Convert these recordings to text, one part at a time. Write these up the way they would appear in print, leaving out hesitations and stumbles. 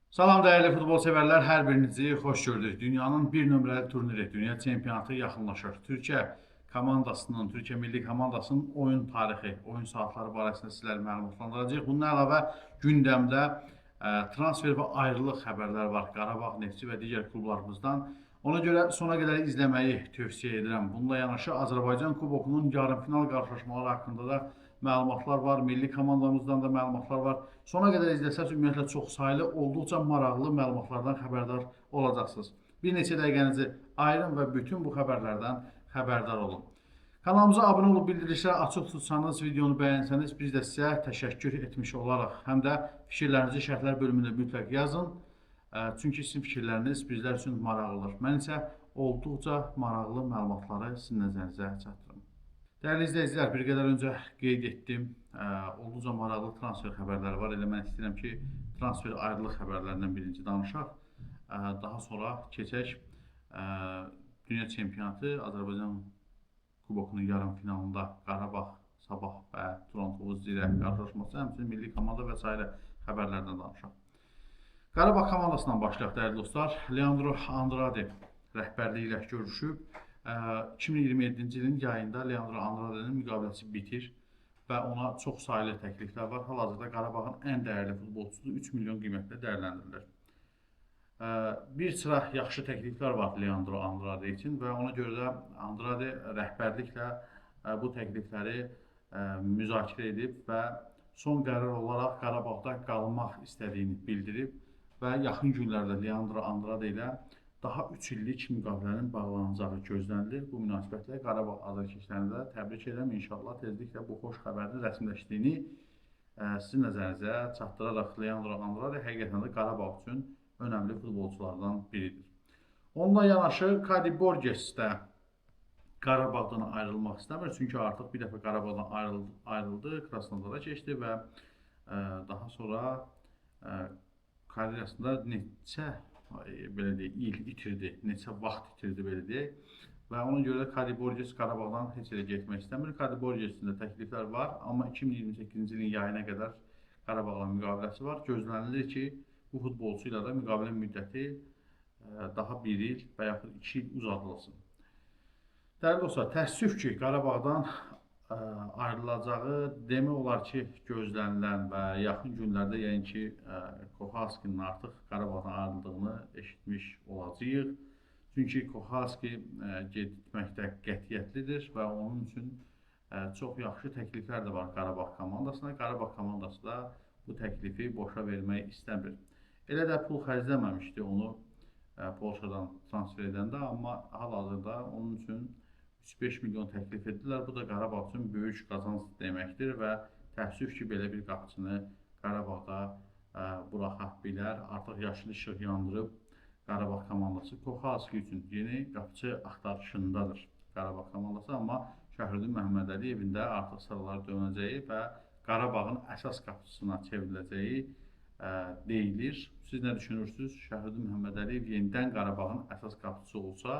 Salam dəyərli futbol sevərlər, hər birinizi xoş gördük. Dünyanın bir nömrəli turniri, dünya çempionatı yaxınlaşır. Türkiyə komandasının, Türkiyə milli komandasının oyun tarixi, oyun saatları barəsində sizləri məlumatlandıracağıq. Bundan əlavə gündəmdə transfer və ayrılıq xəbərlər var Qarabağ, Neftçi və digər klublarımızdan. Ona görə sona qədər izləməyi tövsiyə edirəm. Bununla yanaşı Azərbaycan Kubokunun yarımfinal qarşılaşmaları haqqında da məlumatlar var, milli komandamızdan da məlumatlar var. Sona qədər izləsəz ümumiyyətlə çoxsaylı, olduqca maraqlı məlumatlardan xəbərdar olacaqsınız. Bir neçə dəqiqənizi ayırın və bütün bu xəbərlərdən xəbərdar olun. Kanalımıza abunə olub bildirişləri açıq tutsanız, videonu bəyənsəniz biz də sizə təşəkkür etmiş olaraq, həm də fikirlərinizi şərhlər bölümündə mütləq yazın. Çünki sizin fikirləriniz bizlər üçün maraqlıdır. Mən isə olduqca maraqlı məlumatları sizin nəzərinizə çatdırım. Dəyərli izləyicilər, bir qədər öncə qeyd etdim, olduqca maraqlı transfer xəbərləri var. Elə mən istəyirəm ki, transfer ayrılıq xəbərlərindən birinci danışaq. Daha sonra keçək Dünya Çempionatı, Azərbaycan Kubokunun yarım finalında Qarabağ, Sabah və Turan Tovuz ilə qarşılaşması, həmçinin milli komanda və s. xəbərlərdən danışaq. Qarabağ komandasından başlayaq dəyərli dostlar. Leandro Andrade rəhbərliyi ilə görüşüb. 2027-ci ilin yayında Leandro Andrade'nin müqaviləsi bitir və ona çox sayılı təkliflər var. Hal-hazırda Qarabağın ən dəyərli futbolçusu 3 milyon qiymətlə dəyərləndirilir. Bir sıra yaxşı təkliflər var Leandro Andrade üçün və ona görə də Andrade rəhbərliklə bu təklifləri müzakirə edib və son qərar olaraq Qarabağda qalmaq istədiyini bildirib və yaxın günlərdə Leandro Andrade ilə daha 3 illik müqavilənin bağlanacağı gözlənilir. Bu münasibətlə Qarabağ azarkeşlərini də təbrik edirəm. İnşallah tezliklə bu xoş xəbərin rəsmiləşdiyini sizin nəzərinizə çatdıraraq Leandro Andrade həqiqətən də Qarabağ üçün önəmli futbolçulardan biridir. Onunla yanaşı Kadi Borges də Qarabağdan ayrılmaq istəmir. Çünki artıq bir dəfə Qarabağdan ayrıldı, Krasnodara keçdi və daha sonra karyerasında neçə belə deyək, il itirdi, neçə vaxt itirdi belə deyək. Və ona görə də Kadi Borges Qarabağdan heç yerə getmək istəmir. Kadi Borges'in də təkliflər var, amma 2028-ci ilin yayına qədər Qarabağla müqaviləsi var. Gözlənilir ki, bu futbolçu ilə də müqavilə müddəti daha 1 il və yaxud 2 il uzadılsın. Dəyərli dostlar, təəssüf ki, Qarabağdan ayrılacağı demək olar ki, gözlənilən və yaxın günlərdə yəqin ki, Kohalskinin artıq Qarabağdan ayrıldığını eşitmiş olacağıq. Çünki Kohalski getməkdə qətiyyətlidir və onun üçün çox yaxşı təkliflər də var Qarabağ komandasına. Qarabağ komandası da bu təklifi boşa vermək istəmir. Elə də pul xərcləməmişdi onu Polşadan transfer edəndə, amma hal-hazırda onun üçün 3-5 milyon təklif edirlər. Bu da Qarabağ üçün böyük qazanc deməkdir və təəssüf ki, belə bir qapıçını Qarabağda buraxa bilər. Artıq yaşıl işıq yandırıb Qarabağ komandası Kohalski üçün yeni qapıçı axtarışındadır Qarabağ komandası. Amma Şəhrudin Məhəmmədəliyevin də artıq sıralar dönəcəyi və Qarabağın əsas qapıçısına çevriləcəyi deyilir. Siz nə düşünürsünüz? Şəhrudin Məhəmmədəliyev yenidən Qarabağın əsas qapıçısı olsa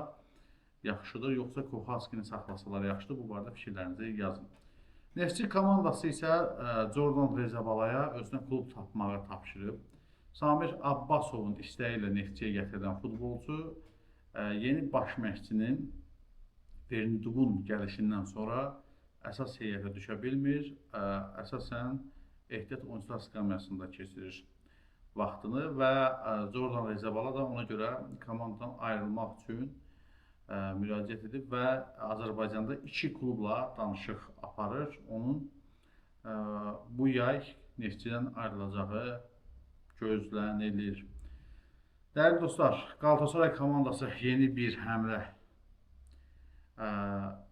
yaxşıdır, yoxsa Kohalskini saxlasalar yaxşıdır? Bu barədə fikirlərinizi yazın. Neftçi komandası isə Jordan Rezabalaya özünə klub tapmağı tapşırıb. Samir Abbasovun istəyi ilə Neftçiyə gətirilən futbolçu yeni baş məşqçinin Vernidugun gəlişindən sonra əsas heyətə düşə bilmir. Əsasən ehtiyat oyuncular skamyasında keçirir vaxtını və Jordan Rezabala da ona görə komandadan ayrılmaq üçün müraciət edib və Azərbaycanda 2 klubla danışıq aparır. Onun bu yay Neftçidən ayrılacağı gözlənilir. Dəyərli dostlar, Galatasaray komandası yeni bir həmlə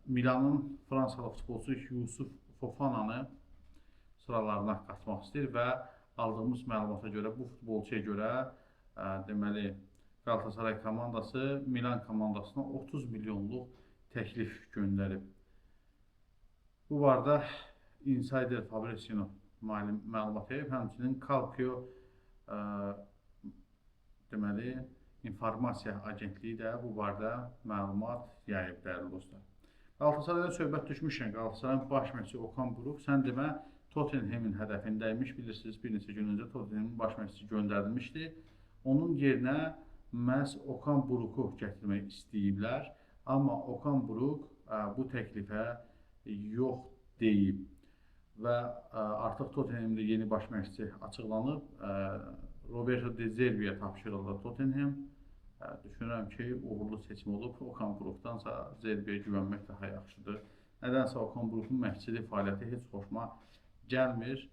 Milanın Fransalı futbolçu Yusuf Fofananı sıralarına qatmaq istəyir və aldığımız məlumata görə, bu futbolçuya görə deməli Galatasaray komandası Milan komandasına 30 milyonluq təklif göndərib. Bu barədə Insider Fabrizio məlumat verib, həmçinin Calcio deməli informasiya agentliyi də bu barədə məlumat yayıb dəyərli dostlar. Galatasaraydan söhbət düşmüşkən, Galatasarayın baş məşqçisi Okan Buruk sən demə Tottenham'in hədəfindəymiş, bilirsiniz bir neçə gün öncə Tottenham'in baş məşqçisi göndərilmişdi. Onun yerinə məhz Okan Buruku gətirmək istəyiblər. Amma Okan Buruk bu təklifə yox deyib və artıq Tottenham'da yeni baş məşqçi açıqlanıb. Roberto De Zerbiyə tapşırıldı Tottenham. Düşünürəm ki, uğurlu seçim olub. Okan Burukdansa Zerbiyə güvənmək daha yaxşıdır. Nədənsə Okan Burukun məşqçilik fəaliyyəti heç xoşuma gəlmir.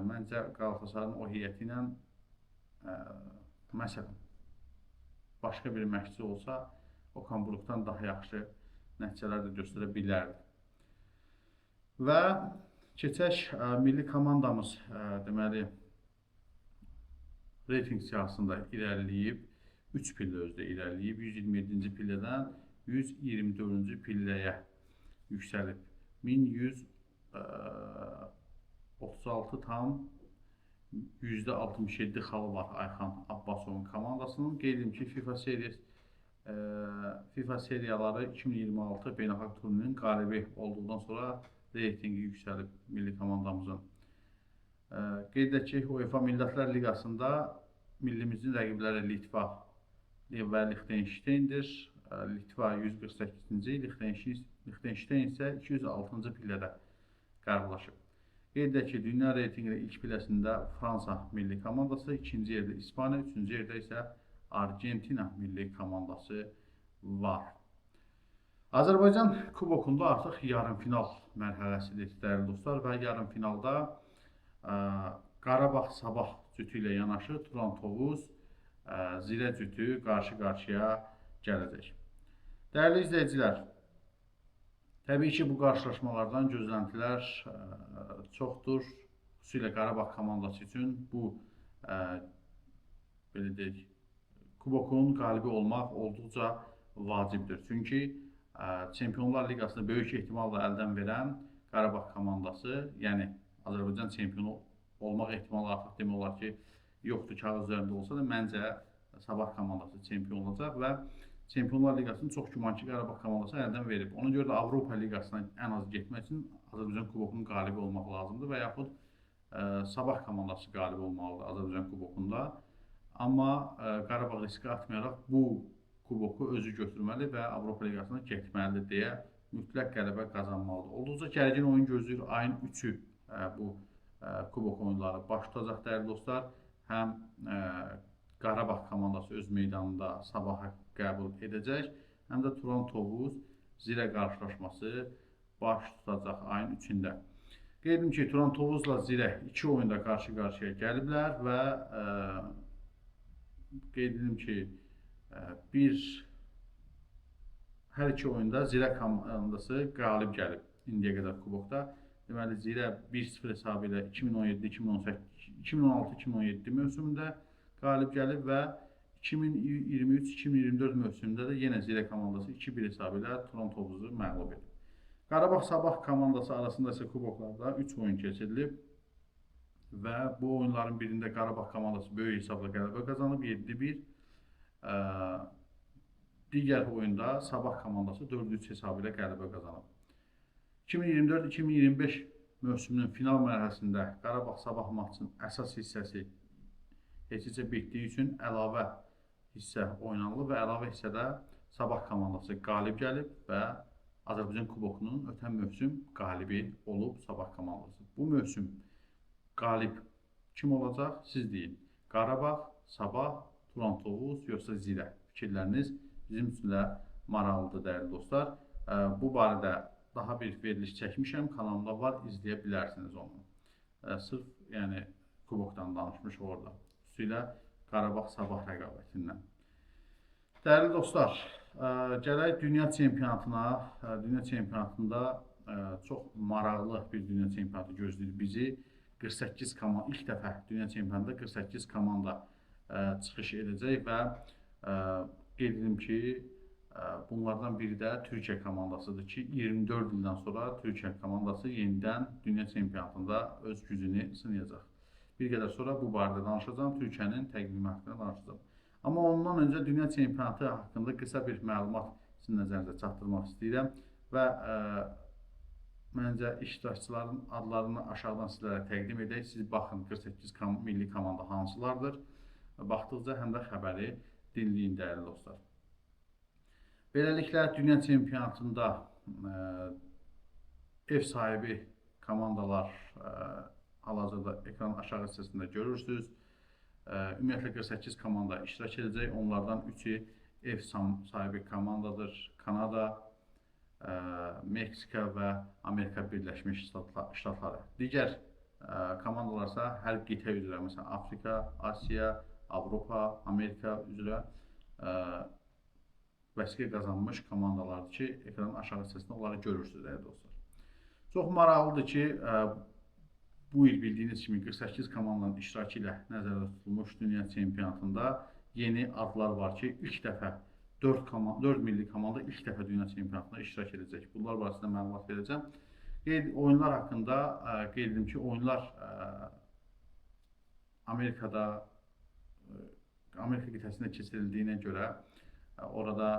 Məncə Qalatasarayın o heyəti ilə məsələn başqa bir məşqçi olsa Okan Burukdan daha yaxşı nəticələr də göstərə bilərdi. Və keçək milli komandamız deməli reyting siyahısında irəliləyib, 3 pillə özdə irəliləyib, 127-ci pillədən 124-cü pilləyə yüksəlib. 1136 tam %67 xalı var Ayxan Abbasovun komandasının. Qeyd edim ki, FIFA seriyaları 2026 beynəlxalq turnirinin qalibi olduqdan sonra reytingi yüksəlib milli komandamızın. Qeyd edək ki, UEFA Millətlər Liqasında millimizin rəqibləri Litva və Lichtensteindir. Litva 148-ci, Lichtenstein isə 206-cı pillədə qarşılaşıb. Qeyd edək ki, dünya reytinqinin ilk pilləsində Fransa milli komandası, ikinci yerdə İspaniya, üçüncü yerdə isə Argentina milli komandası var. Azərbaycan kubokunda artıq yarımfinal mərhələsidir dəyərli dostlar və yarımfinalda Qarabağ Sabah cütü ilə yanaşı Turan Tovuz, Zirə cütü qarşı-qarşıya gələcək. Dəyərli izləyicilər, təbii ki, bu qarşılaşmalardan gözləntilər çoxdur. Xüsusilə Qarabağ komandası üçün bu belə deyək, kubokun qalibi olmaq olduqca vacibdir. Çünki Çempionlar Liqasını böyük ehtimalla əldən verən Qarabağ komandası, yəni Azərbaycan çempionu olmaq ehtimalı artıq demək olar ki, yoxdur, kağız üzərində olsa da məncə Sabah komandası çempion olacaq və Çempionlar Liqasını çox güman ki, Qarabağ komandası əldən verib. Ona görə də Avropa Liqasına ən az getmək üçün Azərbaycan kubokunun qalibi olmaq lazımdır və yaxud Sabah komandası qalibi olmalıdır Azərbaycan kubokunda. Amma Qarabağ riskə atmayaraq bu kuboku özü götürməli və Avropa Liqasına getməlidir deyə mütləq qələbə qazanmalıdır. Olduqca gərgin oyun gözləyir. Ayın 3-ü bu kubok oyunları baş tutacaq dəyərli dostlar. Həm Qarabağ komandası öz meydanında Sabahı qəbul edəcək, həm də Turan Tovuz Zirə qarşılaşması baş tutacaq ayın 3-də. Qeyd edim ki, Turan Tovuzla Zirə 2 oyunda qarşı-qarşıya gəliblər və qeyd edim ki, hər iki oyunda Zirə komandası qalib gəlib indiyə qədər kubokda. Deməli, Zirə 1-0 hesabı ilə 2016-2017 mövsümündə qalib gəlib və 2023-2024 mövsümündə də yenə Zirə komandası 2-1 hesabı ilə Turan Tovuzu məğlub edib. Qarabağ Sabah komandası arasında isə kuboklarda 3 oyun keçirilib və bu oyunların birində Qarabağ komandası böyük hesabla qələbə qazanıb 7-1. Digər oyunda Sabah komandası 4-3 hesabı ilə qələbə qazanıb. 2024-2025 mövsümünün final mərhələsində Qarabağ Sabah maçının əsas hissəsi heç bitdiyi üçün əlavə hissə oynanılıb və əlavə hissədə Sabah komandası qalib gəlib və Azərbaycan kubokunun ötən mövsüm qalibi olub Sabah komandası. Bu mövsüm qalib kim olacaq? Siz deyin. Qarabağ, Sabah, Turan Tovuz, yoxsa Zirə? Fikirləriniz bizim üçün də maraqlıdır dəyərli dostlar. Bu barədə daha bir veriliş çəkmişəm, kanalımda var, izləyə bilərsiniz onu. Sırf yəni kubokdan danışmış orada. Xüsusilə Qarabağ Sabah rəqabətindən. Dəyərli dostlar, gələk dünya çempionatına. Dünya çempionatında çox maraqlı bir dünya çempionatı gözləyir bizi. 48 komanda, ilk dəfə dünya çempionatında 48 komanda çıxış edəcək və qeyd edim ki, bunlardan biri də Türkiyə komandasıdır ki, 24 ildən sonra Türkiyə komandası yenidən dünya çempionatında öz gücünü sınayacaq. Bir qədər sonra bu barədə danışacağım, Türkiyənin təqvimi haqqında danışacağım. Amma ondan öncə dünya çempionatı haqqında qısa bir məlumat sizin nəzərinizə çatdırmaq istəyirəm və məncə iştirakçıların adlarını aşağıdan sizlərə təqdim edək. Siz baxın 48 milli komanda hansılardır. baxdıqca həm də xəbəri dinləyin dəyərli dostlar. Beləliklə, dünya çempionatında ev sahibi komandalar hal-hazırda ekranın aşağı hissəsində görürsünüz. Ümumiyyətlə 48 komanda iştirak edəcək. Onlardan 3-ü ev sahibi komandadır. Kanada, Meksika və Amerika Birləşmiş Ştatları. Digər komandalarsa hər qitə üzrə, məsələn, Afrika, Asiya, Avropa, Amerika üzrə vəsqə qazanmış komandalardır ki, ekranın aşağı hissəsində onları görürsünüz, dəyərli dostlar. Çox maraqlıdır ki, bu il bildiyiniz kimi 48 komandanın iştirakı ilə nəzərdə tutulmuş dünya çempionatında yeni adlar var ki, ilk dəfə 4 milli komanda ilk dəfə dünya çempionatında iştirak edəcək. Bunlar barəsində məlumat verəcəm. Oyunlar haqqında qeyd edim ki, oyunlar Amerika qitəsində keçirildiyinə görə orada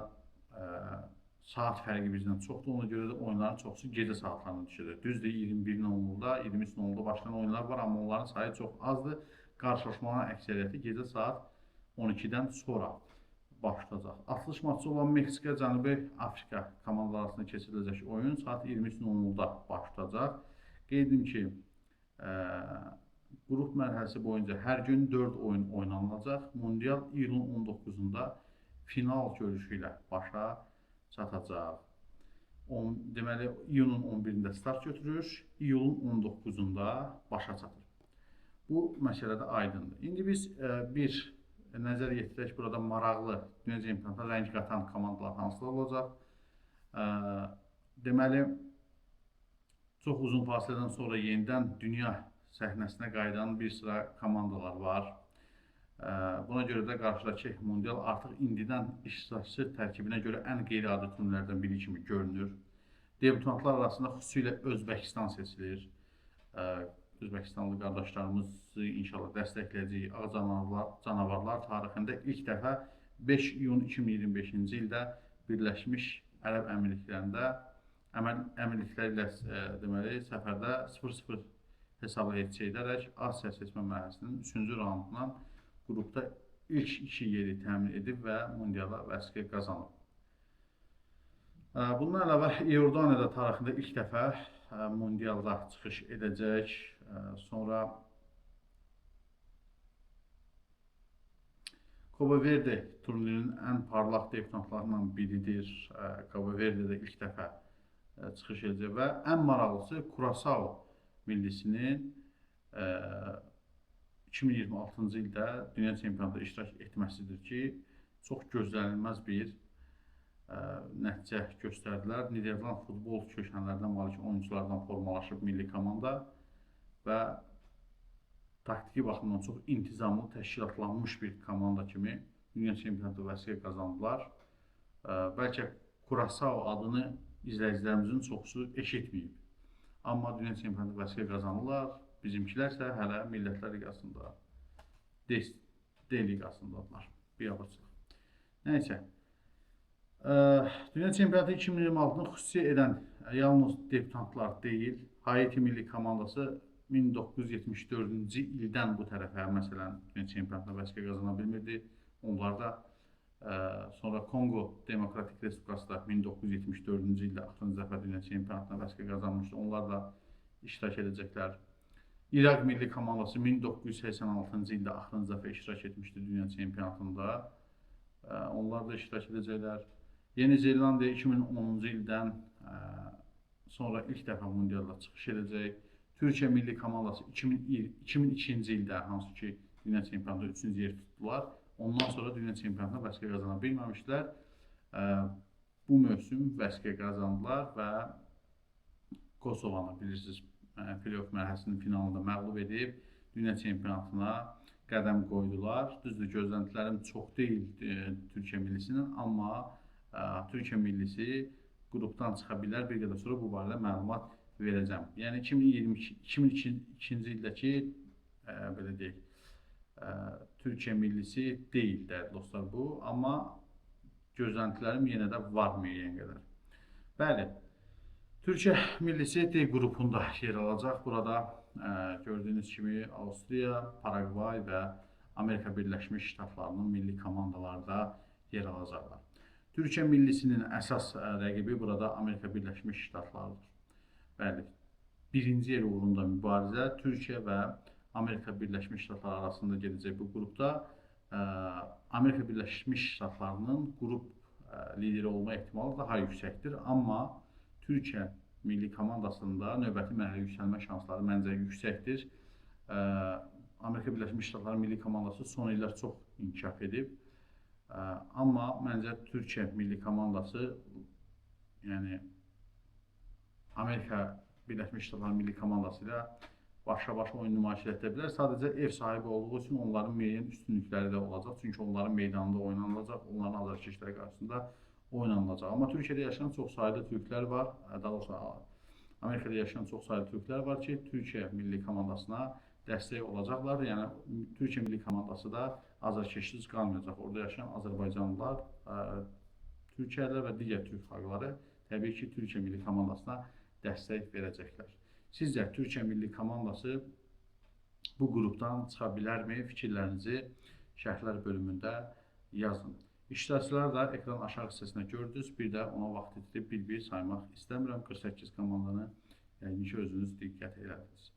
saat fərqi bizdən çoxdur, ona görə də oyunların çoxusu gecə saatlarına düşəcək. Düzdür, 21:00-da, 23:00-da başlayan oyunlar var, amma onların sayı çox azdır. Qarşılaşmaların əksəriyyəti gecə saat 12-dən sonra başlayacaq. Açılış matçı olan Meksika, Cənubi Afrika komandaları arasında keçiriləcək oyun saat 23:00-da başlayacaq. Qeyd edim ki, qrup mərhələsi boyunca hər gün 4 oyun oynanılacaq. Mundial iyulun 19-da final görüşü ilə başa çatacaq. Deməli, iyunun 11-də start götürür, iyulun 19-da başa çatır. Bu məsələ də aydındır. İndi biz bir nəzər yetirək, burada maraqlı dünya çempionatına rəng qatan komandalar hansılar olacaq. Deməli, çox uzun fasilədən sonra yenidən dünya səhnəsinə qayıdan bir sıra komandalar var. Buna görə də qarşıdakı mundial artıq indidən iştirakçı tərkibinə görə ən qeyri-adi turnirlərdən biri kimi görünür. Debutantlar arasında xüsusilə Özbəkistan seçilir. Özbəkistanlı qardaşlarımızı inşallah dəstəkləyəcəyik. Ağ canavarlar tarixində ilk dəfə 5 iyun 2025-ci ildə Birləşmiş Ərəb Əmirliklərində əmirlikləri ilə deməli səfərdə 0-0 hesabla yetişə edərək Asiya seçmə mərhələsinin 3-cü raundundan qrupda ilk 2 yeri təmin edib və mundiala vəsqə qazanıb. Bundan əlavə İordaniyada tarixində ilk dəfə mundialda çıxış edəcək. Sonra Cabo Verde turnirinin ən parlaq debutantlarından biridir. Cabo Verde də ilk dəfə çıxış edəcək və ən maraqlısı Curaçao millisinin 2026-cı ildə dünya çempionatında iştirak etməsidir ki, çox gözlənilməz bir nəticə göstərdilər. Niderland futbol kökənlərindən malik oyunculardan formalaşıb milli komanda və taktiki baxımdan çox intizamlı təşkilatlanmış bir komanda kimi dünya çempionatında vəsqə qazandılar. Bəlkə Curaçao adını izləyicilərimizin çoxusu eşitməyib. Amma dünya çempionatında vəsqə qazanırlar. Bizimkilər isə hələ Millətlər Liqasında, D liqasındadılar. Biabırçılıq. Nəysə. Dünya çempionatı 2026-nı xüsusi edən yalnız debutantlar deyil, Haiti milli komandası 1974-cü ildən bu tərəfə, məsələn, dünya çempionatına vəsqə qazana bilmirdi. Onlar da sonra Kongo Demokratik Respublikası da 1974-cü ildə axırıncı dəfə dünya çempionatına vəsqə qazanmışdı. Onlar da iştirak edəcəklər. İraq milli komandası 1986-cı ildə axırıncı dəfə iştirak etmişdi dünya çempionatında. Onlar da iştirak edəcəklər. Yeni Zelandiya 2010-cu ildən sonra ilk dəfə mundialda çıxış edəcək. Türkiyə milli komandası 2002-ci ildə, hansı ki dünya çempionatında 3-cü yer tutdular. Ondan sonra dünya çempionatına vəsqə qazana bilməmişlər. Bu mövsüm vəsqə qazandılar və Kosovanı bilirsiniz, playoff mərhələsinin finalında məğlub edib dünya çempionatına qədəm qoydular. Düzdür, gözləntilərim çox deyil Türkiyə millisinin, amma Türkiyə millisi qrupdan çıxa bilər. Bir qədər sonra bu barədə məlumat verəcəm. Yəni 2022-ci ildəki belə deyək, Türkiyə millisi deyil dəyərli dostlar bu, amma gözləntilərim yenə də var müəyyən qədər. Bəli, Türkiyə millisi D qrupunda yer alacaq. Burada gördüyünüz kimi Avstriya, Paragvay və Amerika Birləşmiş Ştatlarının milli komandalarda yer alacaqlar. Türkiyə millisinin əsas rəqibi burada Amerika Birləşmiş Ştatlarıdır. Bəli, birinci yer uğrunda mübarizə Türkiyə və Amerika Birləşmiş Ştatları arasında gedəcək bu qrupda Amerika Birləşmiş Ştatlarının qrup lideri olma ehtimalı daha yüksəkdir. Amma Türkiyə milli komandasında növbəti mərhələyə yüksəlmə şansları məncə yüksəkdir. Amerika Birləşmiş Ştatları milli komandası son illər çox inkişaf edib. Amma məncə Türkiyə milli komandası, yəni Amerika Birləşmiş Ştatları milli komandası ilə başa-baş oyun nümayiş edə bilər. Sadəcə ev sahibi olduğu üçün onların müəyyən üstünlükləri də olacaq. Çünki onların meydanında oynanılacaq, onların azarkeşlər qarşısında oynanılacaq. Amma Türkiyədə yaşayan çox saylı türklər var, daha doğrusu Amerikada yaşayan çox saylı türklər var ki, Türkiyə milli komandasına dəstək olacaqlar. Yəni Türkiyə milli komandası da azarkeşsiz qalmayacaq. Orada yaşayan Azərbaycanlılar, Türkiyəlilər və digər türk xalqları təbii ki, Türkiyə milli komandasına dəstək verəcəklər. Sizcə Türkiyə milli komandası bu qrupdan çıxa bilərmi? Fikirlərinizi şərhlər bölümündə yazın. İştirakçılar da ekran aşağı hissəsində gördünüz. Bir də ona vaxt itirib bir-bir saymaq istəmirəm. 48 komandanı yəqin ki, özünüz diqqət elədiniz.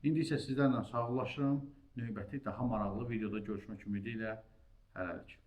İndi isə sizlərlə sağollaşıram. Növbəti daha maraqlı videoda görüşmək ümidi ilə hələlik.